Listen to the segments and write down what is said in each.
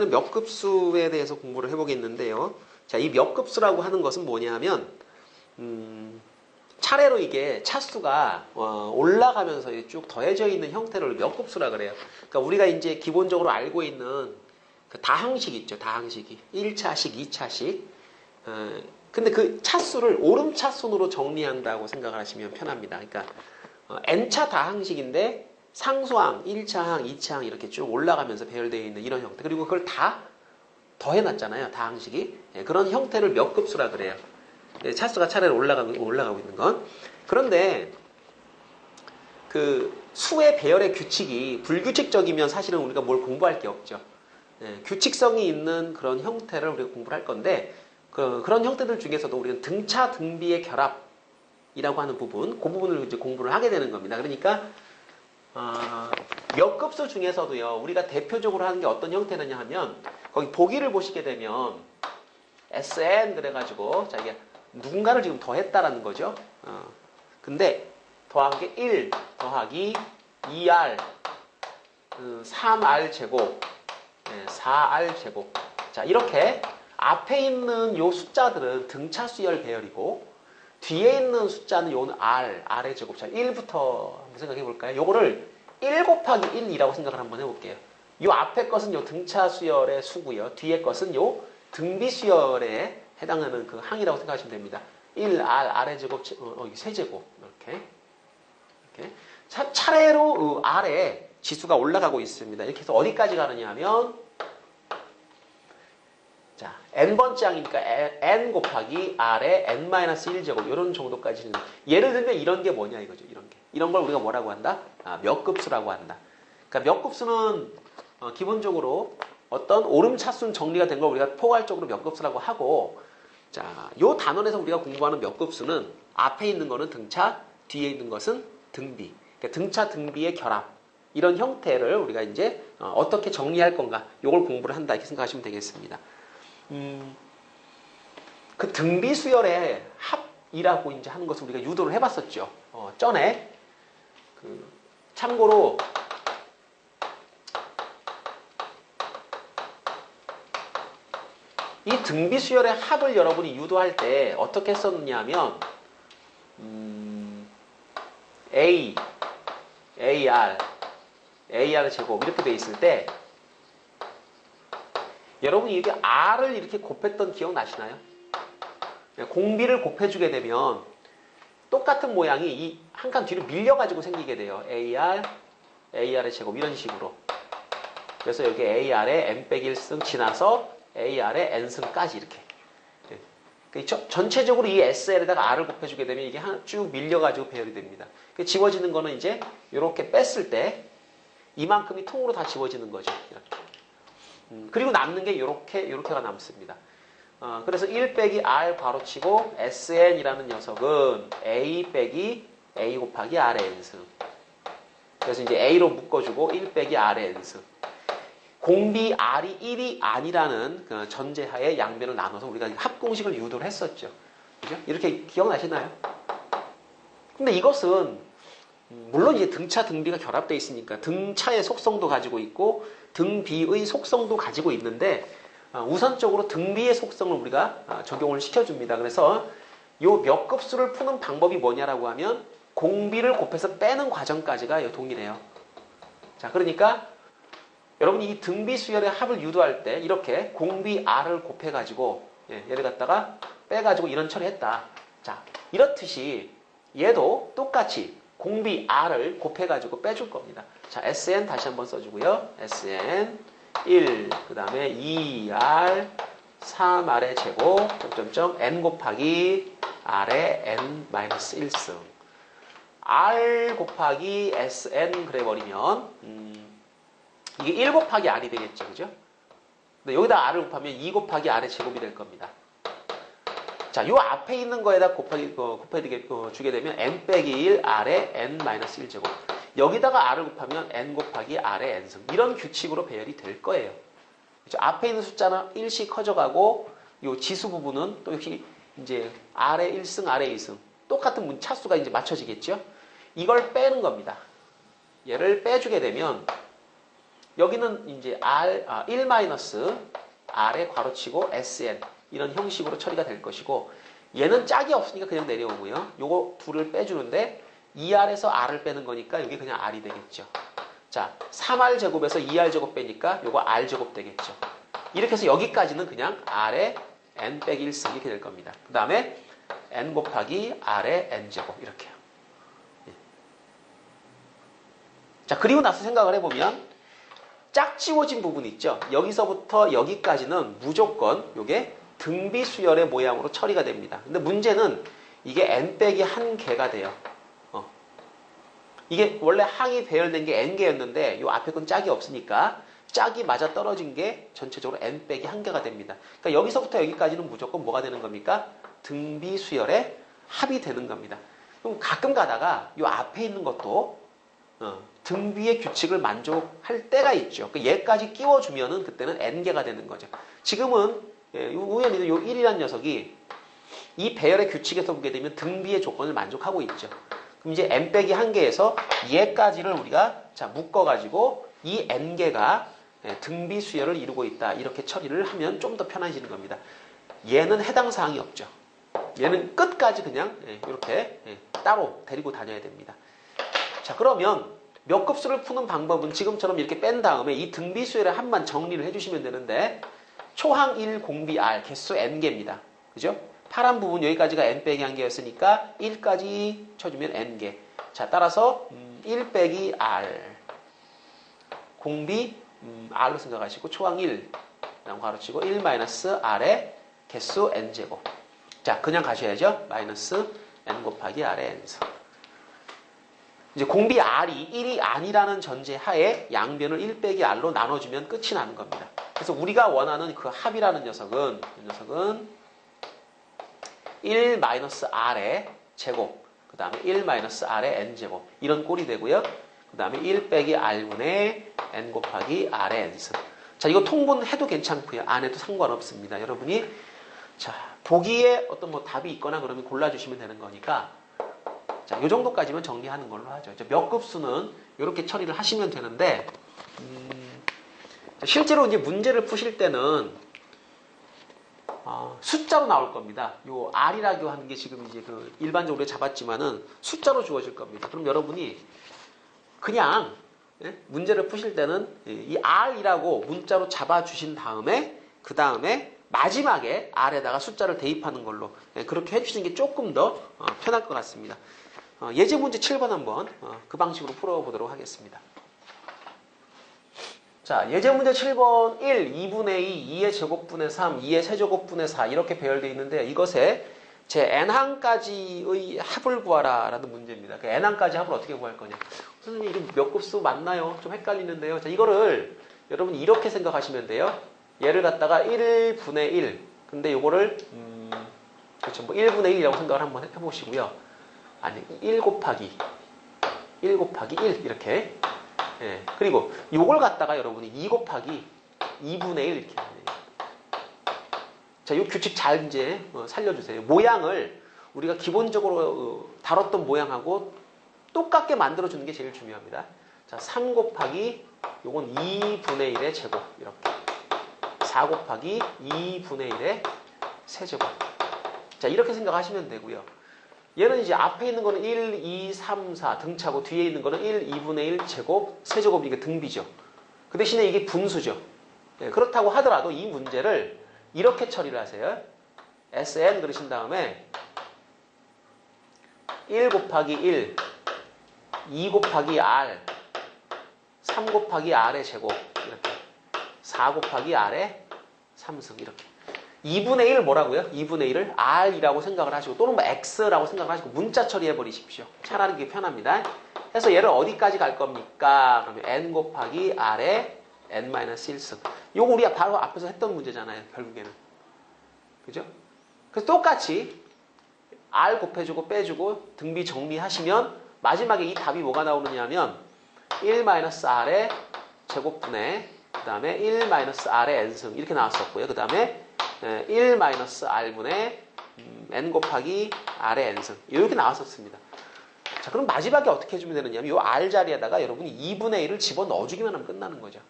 이번에는 몇 급수에 대해서 공부를 해보겠는데요. 자, 이 몇 급수라고 하는 것은 뭐냐면 차례로 이게 차수가 올라가면서 쭉 더해져 있는 형태를 몇 급수라 그래요. 그러니까 우리가 이제 기본적으로 알고 있는 그 다항식 있죠. 다항식이 1차식, 2차식. 근데 그 차수를 오름차순으로 정리한다고 생각을 하시면 편합니다. 그러니까 n차 다항식인데 상수항, 1차항, 2차항 이렇게 쭉 올라가면서 배열되어 있는 이런 형태. 그리고 그걸 다 더해놨잖아요. 다항식이. 그런 형태를 몇 급수라 그래요. 차수가 차례로 올라가고 있는 건. 그런데 그 수의 배열의 규칙이 불규칙적이면 사실은 우리가 뭘 공부할 게 없죠. 규칙성이 있는 그런 형태를 우리가 공부를 할 건데 그런 형태들 중에서도 우리는 등차 등비의 결합이라고 하는 부분, 그 부분을 이제 공부를 하게 되는 겁니다. 그러니까 몇 급수 중에서도요, 우리가 대표적으로 하는 게 어떤 형태느냐 하면 거기 보기를 보시게 되면 SN 그래가지고 자 이게 누군가를 지금 더했다라는 거죠. 근데 더한 게 1 더하기 2R 3R 제곱 4R 제곱. 자 이렇게 앞에 있는 요 숫자들은 등차 수열 배열이고 뒤에 있는 숫자는 요는 R의 제곱. 자 1부터 한번 생각해 볼까요? 요거를 1 곱하기 1이라고 생각을 한번 해볼게요. 요 앞에 것은 요 등차 수열의 수고요. 뒤에 것은 요 등비 수열에 해당하는 그 항이라고 생각하시면 됩니다. 1R, R의 제곱, 세제곱 이렇게 차례로 R의 지수가 올라가고 있습니다. 이렇게 해서 어디까지 가느냐 하면 자 n번째 항이니까 n 곱하기 R의 n-1제곱 이런 정도까지는 예를 들면 이런 게 뭐냐 이거죠. 이런 걸 우리가 뭐라고 한다? 몇 급수라고 한다. 그러니까 몇 급수는 기본적으로 어떤 오름차순 정리가 된 걸 우리가 포괄적으로 몇 급수라고 하고 자, 요 단원에서 우리가 공부하는 몇 급수는 앞에 있는 거는 등차, 뒤에 있는 것은 등비. 그러니까 등차, 등비의 결합. 이런 형태를 우리가 이제 어떻게 정리할 건가. 요걸 공부를 한다. 이렇게 생각하시면 되겠습니다. 그 등비 수열의 합이라고 이제 하는 것을 우리가 유도를 해봤었죠. 전에. 참고로 이 등비 수열의 합을 여러분이 유도할 때 어떻게 했었느냐면 AR 제곱 이렇게 돼 있을 때 여러분이 이게 R을 이렇게 곱했던 기억 나시나요? 공비를 곱해주게 되면 똑같은 모양이 이 한 칸 뒤로 밀려가지고 생기게 돼요. AR의 제곱 이런 식으로. 그래서 여기 AR의 n-1승 지나서 AR의 n승까지 이렇게. 전체적으로 이 SL에다가 R을 곱해주게 되면 이게 쭉 밀려가지고 배열이 됩니다. 지워지는 거는 이제 이렇게 뺐을 때 이만큼이 통으로 다 지워지는 거죠. 이렇게. 그리고 남는 게 이렇게가 남습니다. 그래서 1 빼기 R 괄호치고 SN이라는 녀석은 A 빼기 A 곱하기 R의 n승. 그래서 이제 A로 묶어주고 1 빼기 R의 n승. 공비 R이 1이 아니라는 그 전제하에 양변을 나눠서 우리가 합공식을 유도를 했었죠. 그죠? 이렇게 기억나시나요? 근데 이것은 물론 이제 등차, 등비가 결합되어 있으니까 등차의 속성도 가지고 있고 등비의 속성도 가지고 있는데 우선적으로 등비의 속성을 우리가 적용을 시켜줍니다. 그래서 요 몇 급수를 푸는 방법이 뭐냐라고 하면 공비를 곱해서 빼는 과정까지가 동일해요. 자, 그러니까 여러분이 이 등비 수열의 합을 유도할 때 이렇게 공비 R을 곱해가지고 얘를 갖다가 빼가지고 이런 처리했다. 자, 이렇듯이 얘도 똑같이 공비 R을 곱해가지고 빼줄 겁니다. 자, SN 다시 한번 써주고요. SN 1, 그 다음에 2R 3R의 제곱 점점점 N 곱하기 R의 N-1승. R 곱하기 SN 그래버리면 이게 1 곱하기 R이 되겠죠. 그죠? 근데 여기다 R을 곱하면 2 곱하기 R의 제곱이 될 겁니다. 자, 요 앞에 있는 거에다 주게 되면 N 빼기 1 R의 N-1 제곱. 여기다가 R을 곱하면 N 곱하기 R의 N승. 이런 규칙으로 배열이 될 거예요. 그렇죠? 앞에 있는 숫자는 1씩 커져가고, 요 지수 부분은 또 역시 이제 R의 1승, R의 2승. 똑같은 차수가 이제 맞춰지겠죠? 이걸 빼는 겁니다. 얘를 빼주게 되면, 여기는 이제 1 마이너스 R에 괄호치고 SN 이런 형식으로 처리가 될 것이고 얘는 짝이 없으니까 그냥 내려오고요. 요거 둘을 빼주는데 2R에서 R을 빼는 거니까 이게 그냥 R이 되겠죠. 자, 3R 제곱에서 2R 제곱 빼니까 요거 R 제곱 되겠죠. 이렇게 해서 여기까지는 그냥 R의 N 빼기 1승 이렇게 될 겁니다. 그 다음에 N 곱하기 R의 N 제곱 이렇게요. 자, 그리고 나서 생각을 해보면 짝지워진 부분 있죠. 여기서부터 여기까지는 무조건 요게 등비 수열의 모양으로 처리가 됩니다. 근데 문제는 이게 n 빼기 1개가 돼요. 이게 원래 항이 배열된 게 n개였는데 요 앞에 건 짝이 없으니까 짝이 맞아 떨어진 게 전체적으로 n 빼기 1개가 됩니다. 그러니까 여기서부터 여기까지는 무조건 뭐가 되는 겁니까? 등비 수열의 합이 되는 겁니다. 그럼 가끔 가다가 요 앞에 있는 것도 등비의 규칙을 만족할 때가 있죠. 얘까지 끼워주면은 그때는 n개가 되는 거죠. 지금은 우연히도 요 1이라는 녀석이 이 배열의 규칙에서 보게 되면 등비의 조건을 만족하고 있죠. 그럼 이제 n 빼기 1개에서 얘까지를 우리가 자 묶어가지고 이 n개가 등비 수열을 이루고 있다. 이렇게 처리를 하면 좀 더 편해지는 겁니다. 얘는 해당 사항이 없죠. 얘는 끝까지 그냥 이렇게 따로 데리고 다녀야 됩니다. 자, 그러면 몇 급수를 푸는 방법은 지금처럼 이렇게 뺀 다음에 이 등비 수열의 합만 정리를 해주시면 되는데 초항 1 공비 R 개수 n개입니다. 그죠? 파란 부분 여기까지가 n 빼기 1개였으니까 1까지 쳐주면 n개. 자, 따라서 1 빼기 R 공비 R로 생각하시고 초항 1 라고 가로치고 1 마이너스 R의 개수 n제곱. 자, 그냥 가셔야죠. 마이너스 n 곱하기 R의 n승. 이제 공비 R이 1이 아니라는 전제 하에 양변을 1 빼기 R로 나눠주면 끝이 나는 겁니다. 그래서 우리가 원하는 그 합이라는 녀석은, 이 녀석은 1 마이너스 R의 제곱, 그 다음에 1 마이너스 R의 N제곱. 이런 꼴이 되고요. 그 다음에 1 빼기 R분의 N 곱하기 R의 N승. 자, 이거 통분해도 괜찮고요. 안 해도 상관없습니다. 여러분이, 자, 보기에 어떤 뭐 답이 있거나 그러면 골라주시면 되는 거니까, 자, 요 정도까지만 정리하는 걸로 하죠. 몇 급수는 이렇게 처리를 하시면 되는데, 실제로 이제 문제를 푸실 때는, 숫자로 나올 겁니다. 요 R이라고 하는 게 지금 이제 그 일반적으로 잡았지만은 숫자로 주어질 겁니다. 그럼 여러분이 그냥, 문제를 푸실 때는 이 R이라고 문자로 잡아주신 다음에, 그 다음에 마지막에 R에다가 숫자를 대입하는 걸로 그렇게 해주시는 게 조금 더 편할 것 같습니다. 예제 문제 7번 한번 그 방식으로 풀어보도록 하겠습니다. 자, 예제 문제 7번 1, 2분의 2, 2의 제곱분의 3, 2의 세제곱분의 4 이렇게 배열되어 있는데 이것에 제 n항까지의 합을 구하라 라는 문제입니다. 그 n항까지 합을 어떻게 구할 거냐. 선생님 이게 몇 급수 맞나요? 좀 헷갈리는데요. 자, 이거를 여러분 이렇게 생각하시면 돼요. 얘를 갖다가 1분의 1 근데 요거를 그렇죠. 뭐 1분의 1이라고 생각을 한번 해보시고요. 아니 1 곱하기 1 이렇게 그리고 요걸 갖다가 여러분이 2 곱하기 2분의 1 이렇게 해요. 자, 요 규칙 잘 이제 살려주세요. 모양을 우리가 기본적으로 다뤘던 모양하고 똑같게 만들어주는 게 제일 중요합니다. 자, 3 곱하기 요건 2분의 1의 제곱 이렇게 4 곱하기 2분의 1의 세제곱. 자, 이렇게 생각하시면 되고요. 얘는 이제 앞에 있는 거는 1, 2, 3, 4 등차고 뒤에 있는 거는 1, 2분의 1 제곱, 세제곱 이게 등비죠. 그 대신에 이게 분수죠. 그렇다고 하더라도 이 문제를 이렇게 처리를 하세요. SN 그러신 다음에 1 곱하기 1, 2 곱하기 R, 3 곱하기 R의 제곱 이렇게 4 곱하기 R의 3승 이렇게 2분의 1 뭐라고요? 2분의 1을 R이라고 생각을 하시고 또는 뭐 X라고 생각을 하시고 문자 처리해 버리십시오. 차라리 그게 편합니다. 그래서 얘를 어디까지 갈 겁니까? 그러면 N 곱하기 R의 N-1승. 요거 우리가 바로 앞에서 했던 문제잖아요. 결국에는. 그죠? 그래서 똑같이 R 곱해주고 빼주고 등비 정리하시면 마지막에 이 답이 뭐가 나오느냐면 1-R의 제곱분의 그 다음에 1-R의 N승 이렇게 나왔었고요. 그 다음에 1-R분의 N 곱하기 R의 N승 이렇게 나왔었습니다. 자, 그럼 마지막에 어떻게 해주면 되느냐면 이 R 자리에다가 여러분이 2분의 1을 집어넣어주기만 하면 끝나는 거죠.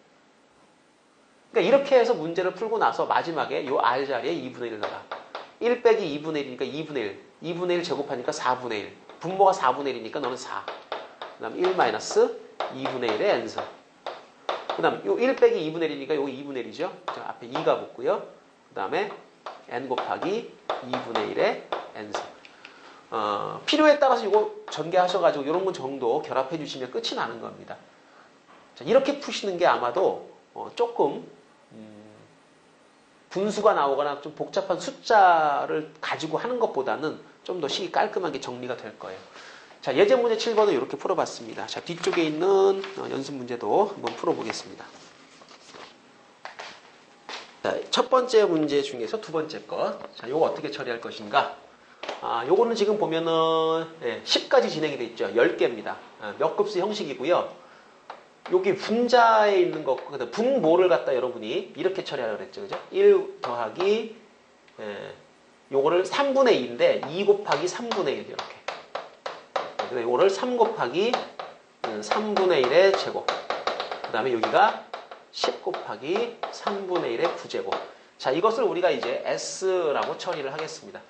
그러니까 이렇게 해서 문제를 풀고 나서 마지막에 이 R 자리에 2분의 1을 넣어라. 1 빼기 2분의 1이니까 2분의 1. 2분의 1 제곱하니까 4분의 1. 분모가 4분의 1이니까 너는 4. 그 다음 1 마이너스 2분의 1의 n승. 그 다음 요 1 빼기 2분의 1이니까 여기 2분의 1이죠. 앞에 2가 붙고요. 그 다음에 n 곱하기 2분의 1의 n승. 필요에 따라서 이거 전개하셔가지고 이런 거 정도 결합해 주시면 끝이 나는 겁니다. 자, 이렇게 푸시는 게 아마도 조금 분수가 나오거나 좀 복잡한 숫자를 가지고 하는 것보다는 좀 더 식이 깔끔하게 정리가 될 거예요. 자, 예제 문제 7번은 이렇게 풀어봤습니다. 자, 뒤쪽에 있는 연습 문제도 한번 풀어보겠습니다. 자, 첫 번째 문제 중에서 두 번째 것. 자, 요거 어떻게 처리할 것인가? 요거는 지금 보면은 10까지 진행이 돼 있죠. 10개입니다. 몇 급수 형식이고요. 여기 분자에 있는 것, 분모를 갖다 여러분이 이렇게 처리하려고 그랬죠. 그죠? 1 더하기, 요거를 3분의 2인데 2 곱하기 3분의 1 이렇게. 그래서 요거를 3 곱하기 3분의 1의 제곱. 그 다음에 여기가 10 곱하기 3분의 1의 부제곱. 자, 이것을 우리가 이제 S라고 처리를 하겠습니다.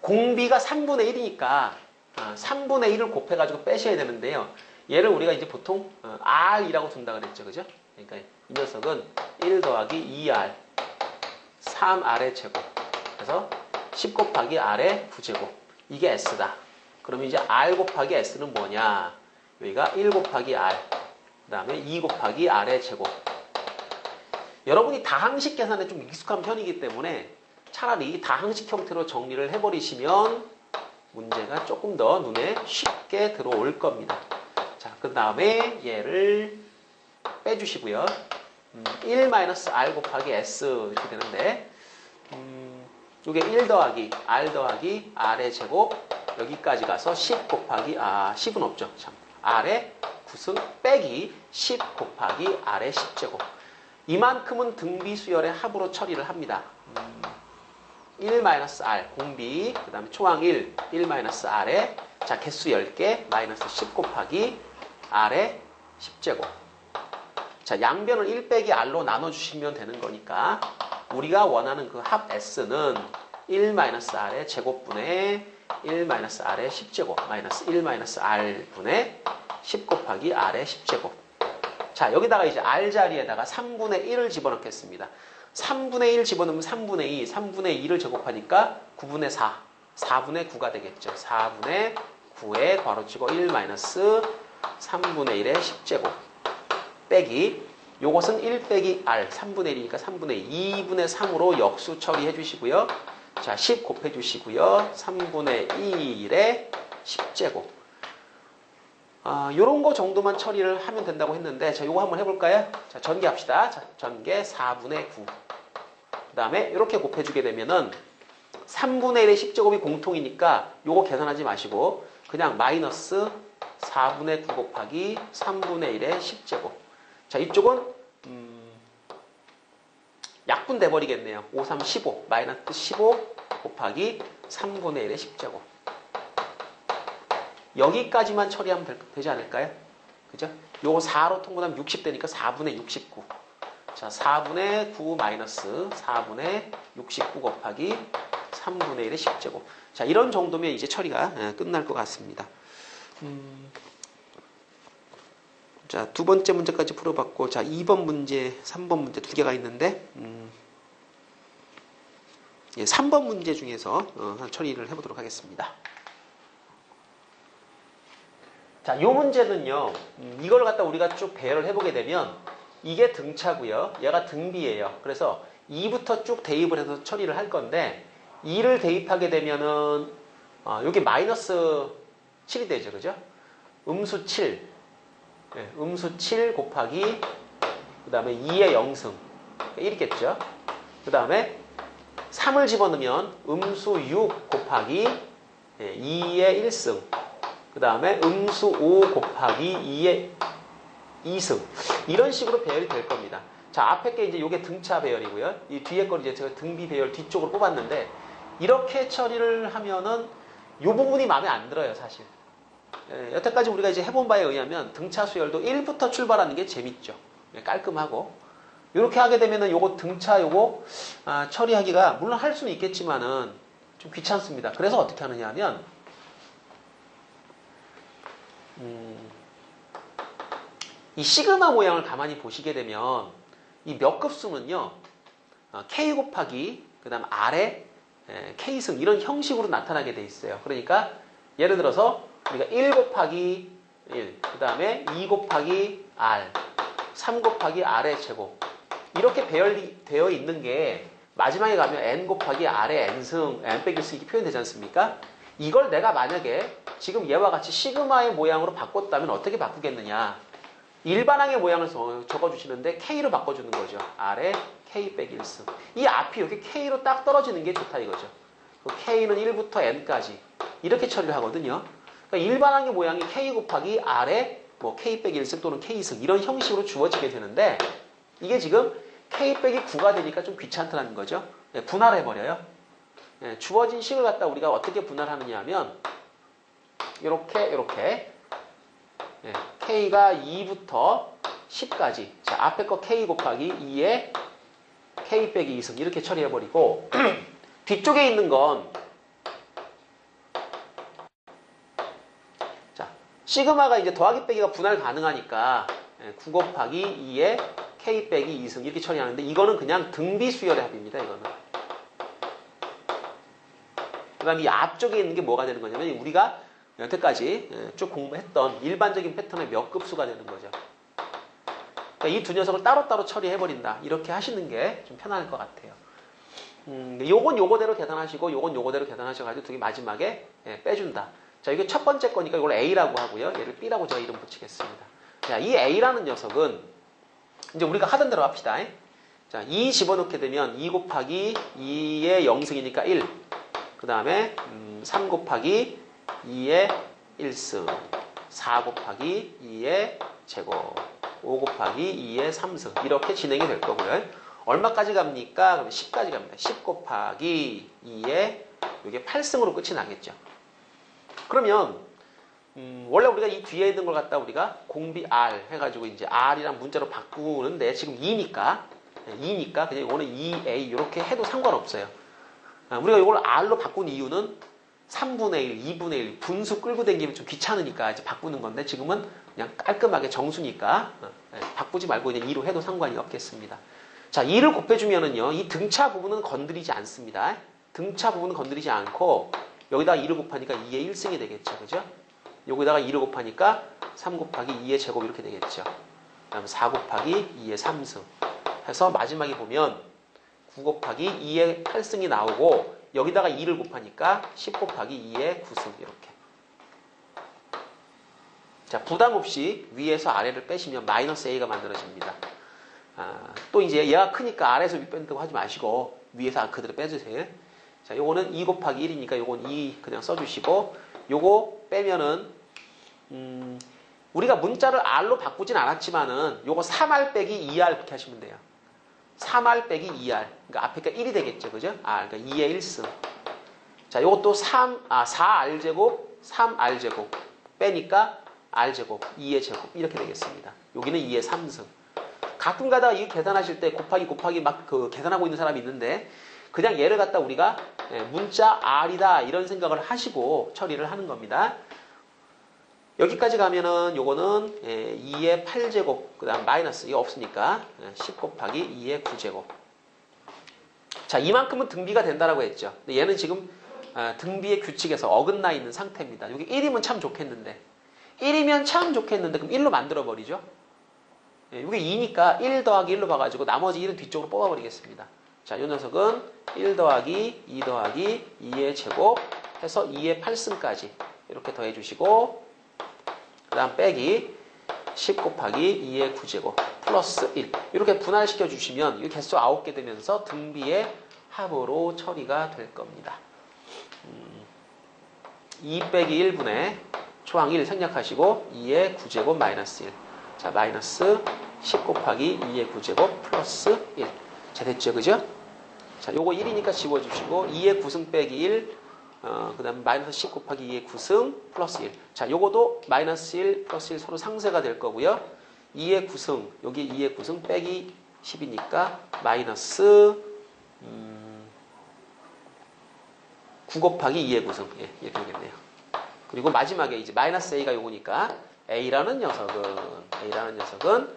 공비가 3분의 1이니까 3분의 1을 곱해가지고 빼셔야 되는데요. 얘를 우리가 이제 보통 R이라고 둔다 그랬죠. 그죠? 그러니까 이 녀석은 1 더하기 2R 3R의 제곱. 그래서 10 곱하기 R의 부제곱. 이게 S다. 그러면 이제 R 곱하기 S는 뭐냐? 여기가 1 곱하기 R. 그 다음에 2 곱하기 R의 제곱. 여러분이 다항식 계산에 좀 익숙한 편이기 때문에 차라리 다항식 형태로 정리를 해버리시면 문제가 조금 더 눈에 쉽게 들어올 겁니다. 자, 그 다음에 얘를 빼주시고요. 1-R 곱하기 S 이렇게 되는데 이게 1 더하기 R 더하기 R의 제곱 여기까지 가서 10 곱하기 10은 없죠. 참. R의 9승 빼기 10 곱하기 R의 10제곱. 이만큼은 등비 수열의 합으로 처리를 합니다. 1-R 공비 그 다음에 초항 1-R에 자 개수 10개 마이너스 10 곱하기 R의 10제곱. 자, 양변을 1 빼기 R로 나눠주시면 되는 거니까 우리가 원하는 그 합 S는 1-R의 제곱분의 1-R의 10제곱 마이너스 1-R 분의 10 곱하기 R의 10제곱. 자, 여기다가 이제 R 자리에다가 3분의 1을 집어넣겠습니다. 3분의 1 집어넣으면 3분의 2, 3분의 2를 제곱하니까 9분의 4, 4분의 9가 되겠죠. 4분의 9에 괄호치고 1-3분의 1의 10제곱 빼기 요것은 1 빼기 R, 3분의 1이니까 3분의 2분의 3으로 역수 처리해 주시고요. 자, 10 곱해 주시고요. 3분의 1의 10제곱. 요런 거 정도만 처리를 하면 된다고 했는데, 자, 요거 한번 해볼까요? 자, 전개합시다. 자, 전개 4분의 9. 그 다음에 이렇게 곱해주게 되면은 3분의 1의 10제곱이 공통이니까 요거 계산하지 마시고 그냥 마이너스 4분의 9 곱하기 3분의 1의 10제곱. 자, 이쪽은 약분 돼버리겠네요. 5, 3, 15. 마이너스 15 곱하기 3분의 1의 10제곱. 여기까지만 처리하면 되지 않을까요? 그죠? 요거 4로 통분하면 60 되니까 4분의 69. 자, 4분의 9 마이너스 4분의 69 곱하기 3분의 1의 10제곱. 자, 이런 정도면 이제 처리가 끝날 것 같습니다. 자, 두 번째 문제까지 풀어봤고, 자, 2번 문제, 3번 문제 두 개가 있는데, 3번 문제 중에서 처리를 해보도록 하겠습니다. 자, 요 문제는요, 이걸 갖다 우리가 쭉 배열을 해보게 되면, 이게 등차고요, 얘가 등비예요. 그래서 2부터 쭉 대입을 해서 처리를 할 건데, 2를 대입하게 되면은, 여기 마이너스 7이 되죠, 그죠? 음수 7. 네, 음수 7 곱하기, 그 다음에 2의 0승. 이렇겠죠? 그 다음에 3을 집어넣으면 음수 6 곱하기 2의 1승. 그 다음에 음수 5 곱하기 2의 2승. 이런 식으로 배열이 될 겁니다. 자, 앞에 게 이제 요게 등차 배열이고요. 이 뒤에 걸 이제 제가 등비 배열 뒤쪽으로 뽑았는데, 이렇게 처리를 하면은 요 부분이 마음에 안 들어요, 사실. 여태까지 우리가 이제 해본 바에 의하면 등차 수열도 1부터 출발하는 게 재밌죠. 깔끔하고. 이렇게 하게 되면은 요거 등차 요거 처리하기가 물론 할 수는 있겠지만은 좀 귀찮습니다. 그래서 어떻게 하느냐 하면 이 시그마 모양을 가만히 보시게 되면 이 몇 급수는요 K 곱하기 그 다음 R의 K승 이런 형식으로 나타나게 돼 있어요. 그러니까 예를 들어서 우리가 1 곱하기 1, 그 다음에 2 곱하기 R, 3 곱하기 R의 제곱 이렇게 배열되어 있는 게 마지막에 가면 N 곱하기 R의 N승, N 빼기 1승 이렇게 표현되지 않습니까? 이걸 내가 만약에 지금 얘와 같이 시그마의 모양으로 바꿨다면 어떻게 바꾸겠느냐? 일반항의 모양을 적어주시는데 K로 바꿔주는 거죠. R의 K 빼기 1승. 이 앞이 이렇게 K로 딱 떨어지는 게 좋다 이거죠. K는 1부터 N까지 이렇게 처리를 하거든요. 그러니까 일반항의 모양이 K 곱하기 R의 뭐 K 빼기 1승 또는 K승 이런 형식으로 주어지게 되는데 이게 지금 K 빼기 9가 되니까 좀 귀찮다는 거죠. 분할해버려요. 주어진 식을 갖다 우리가 어떻게 분할하느냐 하면 이렇게 K가 2부터 10까지 자 앞에 거 K 곱하기 2에 K 빼기 2승 이렇게 처리해버리고 뒤쪽에 있는 건 자 시그마가 이제 더하기 빼기가 분할 가능하니까 9 곱하기 2에 K 빼기 2승 이렇게 처리하는데 이거는 그냥 등비 수열의 합입니다. 이거는 그 다음에 이 앞쪽에 있는 게 뭐가 되는 거냐면 우리가 여태까지 쭉 공부했던 일반적인 패턴의 몇 급수가 되는 거죠. 그러니까 이 두 녀석을 따로따로 처리해버린다. 이렇게 하시는 게 좀 편할 것 같아요. 요건 요거대로 계산하시고 요건 요거대로 계산하셔가지고 두 개 마지막에 빼준다. 자, 이게 첫 번째 거니까 이걸 A라고 하고요. 얘를 B라고 제가 이름 붙이겠습니다. 자, 이 A라는 녀석은 이제 우리가 하던 대로 합시다. 자, 2 집어넣게 되면 2 곱하기 2의 0승이니까 1. 그 다음에 3 곱하기 2의 1승, 4 곱하기 2의 제곱, 5 곱하기 2의 3승 이렇게 진행이 될 거고요. 얼마까지 갑니까? 그럼 10까지 갑니다. 10 곱하기 2의 이게 8승으로 끝이 나겠죠. 그러면 원래 우리가 이 뒤에 있는 걸 갖다 우리가 공비 R 해가지고 이제 R이랑 문자로 바꾸는데 지금 2니까 그냥 이거는 2A 이렇게 해도 상관없어요. 우리가 이걸 R로 바꾼 이유는 3분의 1, 2분의 1 분수 끌고 다니면 좀 귀찮으니까 이제 바꾸는 건데 지금은 그냥 깔끔하게 정수니까 바꾸지 말고 그냥 2로 해도 상관이 없겠습니다. 자, 2를 곱해주면은요 이 등차 부분은 건드리지 않습니다. 등차 부분은 건드리지 않고 여기다가 2를 곱하니까 2의 1승이 되겠죠. 그죠? 여기다가 2를 곱하니까 3 곱하기 2의 제곱 이렇게 되겠죠. 그 다음 4 곱하기 2의 3승 해서 마지막에 보면 9 곱하기 2의 8승이 나오고 여기다가 2를 곱하니까 10 곱하기 2의 9승 이렇게. 자, 부담 없이 위에서 아래를 빼시면 마이너스 A가 만들어집니다. 또 이제 얘가 크니까 아래에서 위 뺀다고 하지 마시고 위에서 그대로 빼주세요. 자, 요거는 2 곱하기 1이니까 요건 2 그냥 써주시고 요거 빼면은 우리가 문자를 R로 바꾸진 않았지만은 요거 3R 빼기 2R 이렇게 하시면 돼요. 3R 빼기 2R 그러니까 앞에 게 1이 되겠죠. 그죠? 그러니까 2의 1승. 자, 요것도 4R제곱 3R제곱 빼니까 R제곱 2의 제곱 이렇게 되겠습니다. 여기는 2의 3승. 가끔 가다가 이거 계산하실 때 곱하기 막 계산하고 있는 사람이 있는데 그냥 얘를 갖다 우리가 문자 R이다 이런 생각을 하시고 처리를 하는 겁니다. 여기까지 가면은 요거는 2의 8제곱 그 다음 마이너스 이게 없으니까 10 곱하기 2의 9제곱. 자, 이만큼은 등비가 된다라고 했죠. 근데 얘는 지금 등비의 규칙에서 어긋나 있는 상태입니다. 여기 1이면 참 좋겠는데 1이면 참 좋겠는데 그럼 1로 만들어 버리죠. 이게 2니까 1 더하기 1로 봐가지고 나머지 1은 뒤쪽으로 뽑아버리겠습니다. 자, 이 녀석은 1 더하기 2 더하기 2의 제곱 해서 2의 8승까지 이렇게 더해주시고 그 다음 빼기 10 곱하기 2의 9제곱 플러스 1 이렇게 분할시켜 주시면 이 개수 9개 되면서 등비의 합으로 처리가 될 겁니다. 2 빼기 1분의 초항 1 생략하시고 2의 9제곱 마이너스 1 자, 마이너스 10 곱하기 2의 9제곱 플러스 1 자, 됐죠? 그죠? 자, 요거 1이니까 지워주시고 2의 9승 빼기 1 그 다음에 마이너스 10 곱하기 2의 9승 플러스 1. 자, 요거도 마이너스 1 플러스 1 서로 상쇄가 될 거고요. 2의 9승, 여기 2의 9승 빼기 10이니까 마이너스 9 곱하기 2의 9승. 예, 이렇게 되겠네요. 그리고 마지막에 이제 마이너스 A가 요거니까 A라는 녀석은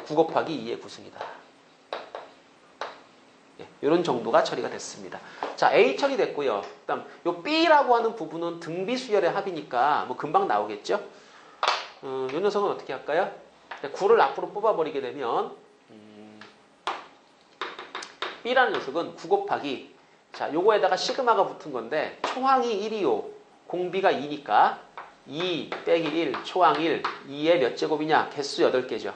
9 곱하기 2의 9승이다. 예, 이런 정도가 처리가 됐습니다. 자, A 처리됐고요. 그다음 요 B라고 하는 부분은 등비 수열의 합이니까 뭐 금방 나오겠죠. 요 녀석은 어떻게 할까요? 9를 앞으로 뽑아버리게 되면 B라는 녀석은 9 곱하기, 자, 요거에다가 시그마가 붙은 건데 초항이 1이요. 공비가 2니까 2 빼기 1 초항 1 2의 몇 제곱이냐? 개수 8개죠.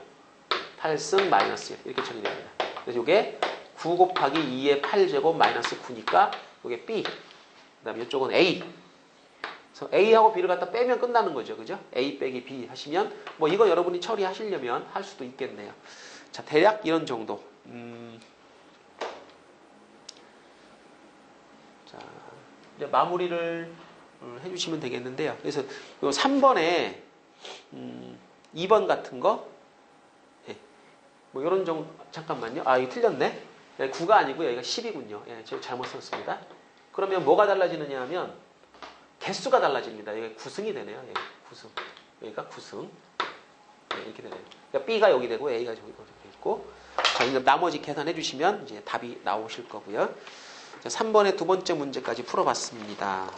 8승 마이너스 1 이렇게 처리됩니다. 그래서 요게 9 곱하기 2의 8제곱 마이너스 9니까 요게 B. 그 다음에 이쪽은 A. 그래서 A하고 B를 갖다 빼면 끝나는 거죠. 그죠? A 빼기 B 하시면 뭐 이거 여러분이 처리하시려면 할 수도 있겠네요. 자, 대략 이런 정도. 자, 이제 마무리를 해주시면 되겠는데요. 그래서 요 3번에 2번 같은 거, 예, 뭐 이런 정도. 잠깐만요. 아, 이거 틀렸네. 9가 아니고요. 여기가 10이군요. 예, 제가 잘못 썼습니다. 그러면 뭐가 달라지느냐 하면 개수가 달라집니다. 여기 9승이 되네요. 예, 9승. 여기가 9승. 예, 이렇게 되네요. 그러니까 B가 여기 되고 A가 여기 있고. 자, 이제 나머지 계산해 주시면 이제 답이 나오실 거고요. 자, 3번의 두 번째 문제까지 풀어봤습니다.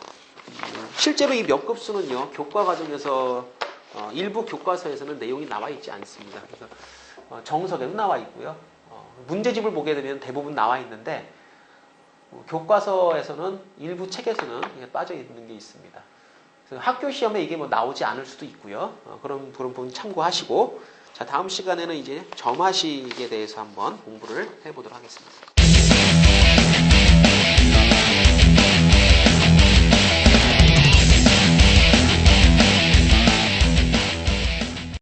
실제로 이 몇 급수는요, 교과 과정에서 일부 교과서에서는 내용이 나와 있지 않습니다. 그래서 정석에도 나와 있고요. 문제집을 보게 되면 대부분 나와 있는데 교과서에서는 일부 책에서는 빠져 있는 게 있습니다. 그래서 학교 시험에 이게 뭐 나오지 않을 수도 있고요. 그런 부분 참고하시고, 자, 다음 시간에는 이제 점화식에 대해서 한번 공부를 해보도록 하겠습니다.